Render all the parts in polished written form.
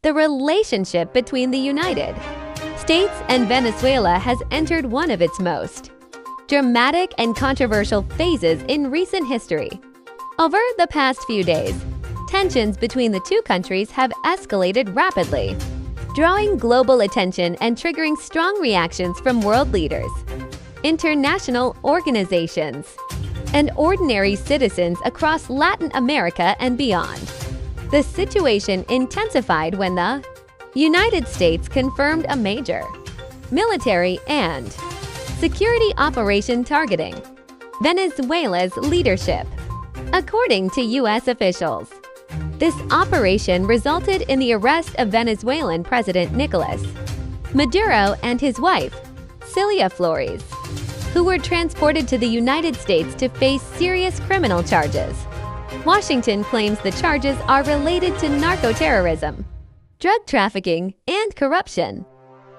The relationship between the United States and Venezuela has entered one of its most dramatic and controversial phases in recent history. Over the past few days, tensions between the two countries have escalated rapidly, drawing global attention and triggering strong reactions from world leaders, international organizations, and ordinary citizens across Latin America and beyond. The situation intensified when the United States confirmed a major military and security operation targeting Venezuela's leadership. According to U.S. officials, this operation resulted in the arrest of Venezuelan President Nicolas Maduro and his wife, Celia Flores, who were transported to the United States to face serious criminal charges. Washington claims the charges are related to narco-terrorism, drug trafficking, and corruption,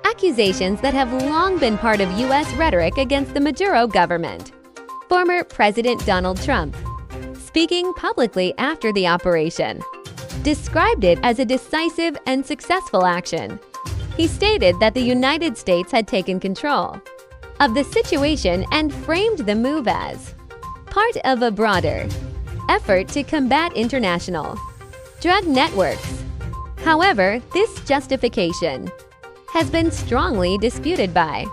accusations that have long been part of U.S. rhetoric against the Maduro government. Former President Donald Trump, speaking publicly after the operation, described it as a decisive and successful action. He stated that the United States had taken control of the situation and framed the move as part of a broader effort to combat international drug networks. However, this justification has been strongly disputed by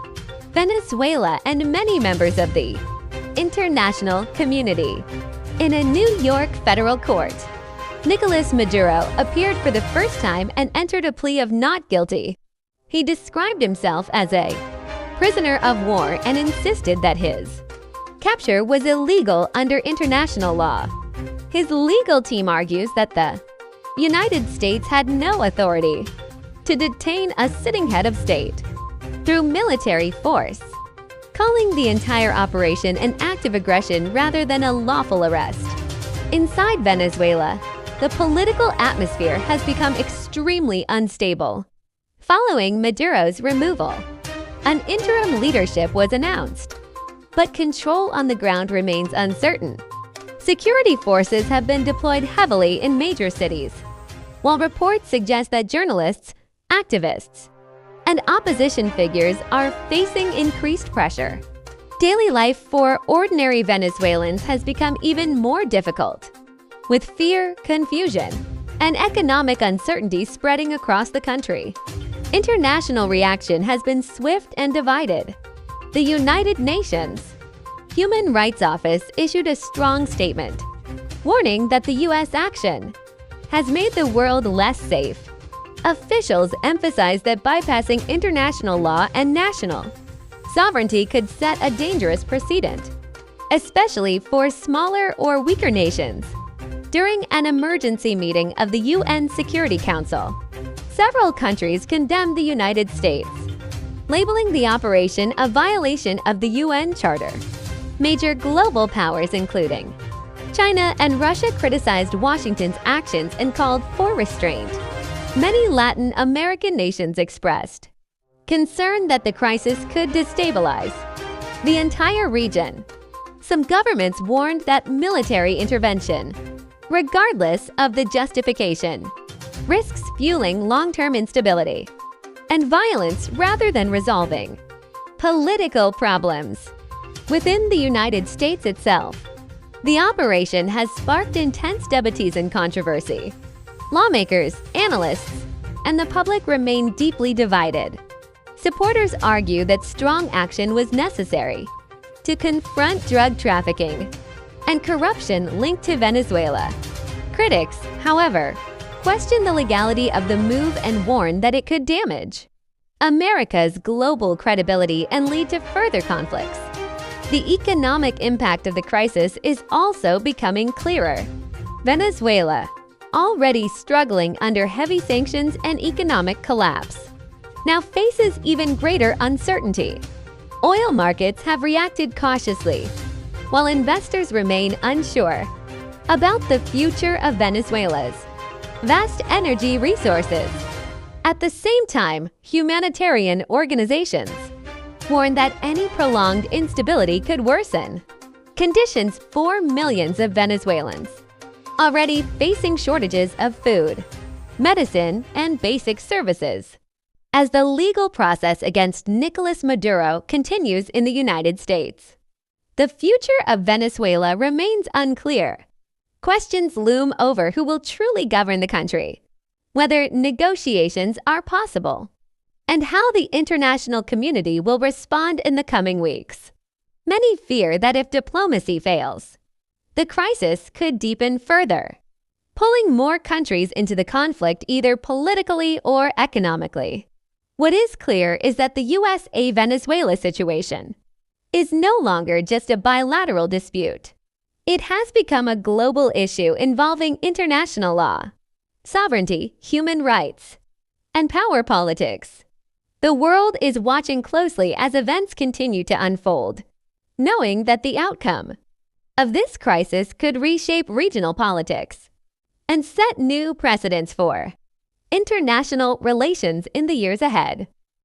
Venezuela and many members of the international community. In a New York federal court, Nicolas Maduro appeared for the first time and entered a plea of not guilty. He described himself as a prisoner of war and insisted that his capture was illegal under international law. His legal team argues that the United States had no authority to detain a sitting head of state through military force, calling the entire operation an act of aggression rather than a lawful arrest. Inside Venezuela, the political atmosphere has become extremely unstable. Following Maduro's removal, an interim leadership was announced, but control on the ground remains uncertain. Security forces have been deployed heavily in major cities, while reports suggest that journalists, activists, and opposition figures are facing increased pressure. Daily life for ordinary Venezuelans has become even more difficult, with fear, confusion, and economic uncertainty spreading across the country. International reaction has been swift and divided. The United Nations Human Rights Office issued a strong statement, warning that the U.S. action has made the world less safe. Officials emphasized that bypassing international law and national sovereignty could set a dangerous precedent, especially for smaller or weaker nations. During an emergency meeting of the UN Security Council, several countries condemned the United States, labeling the operation a violation of the UN Charter. Major global powers, including China and Russia, criticized Washington's actions and called for restraint. Many Latin American nations expressed concern that the crisis could destabilize the entire region. Some governments warned that military intervention, regardless of the justification, risks fueling long-term instability and violence rather than resolving political problems. Within the United States itself, the operation has sparked intense debates and controversy. Lawmakers, analysts, and the public remain deeply divided. Supporters argue that strong action was necessary to confront drug trafficking and corruption linked to Venezuela. Critics, however, question the legality of the move and warn that it could damage America's global credibility and lead to further conflicts. The economic impact of the crisis is also becoming clearer. Venezuela, already struggling under heavy sanctions and economic collapse, now faces even greater uncertainty. Oil markets have reacted cautiously, while investors remain unsure about the future of Venezuela's vast energy resources. At the same time, humanitarian organizations warn that any prolonged instability could worsen conditions for millions of Venezuelans already facing shortages of food, medicine, and basic services. As the legal process against Nicolas Maduro continues in the United States, the future of Venezuela remains unclear. Questions loom over who will truly govern the country, whether negotiations are possible, and how the international community will respond in the coming weeks. Many fear that if diplomacy fails, the crisis could deepen further, pulling more countries into the conflict either politically or economically. What is clear is that the USA-Venezuela situation is no longer just a bilateral dispute. It has become a global issue involving international law, sovereignty, human rights, and power politics. The world is watching closely as events continue to unfold, knowing that the outcome of this crisis could reshape regional politics and set new precedents for international relations in the years ahead.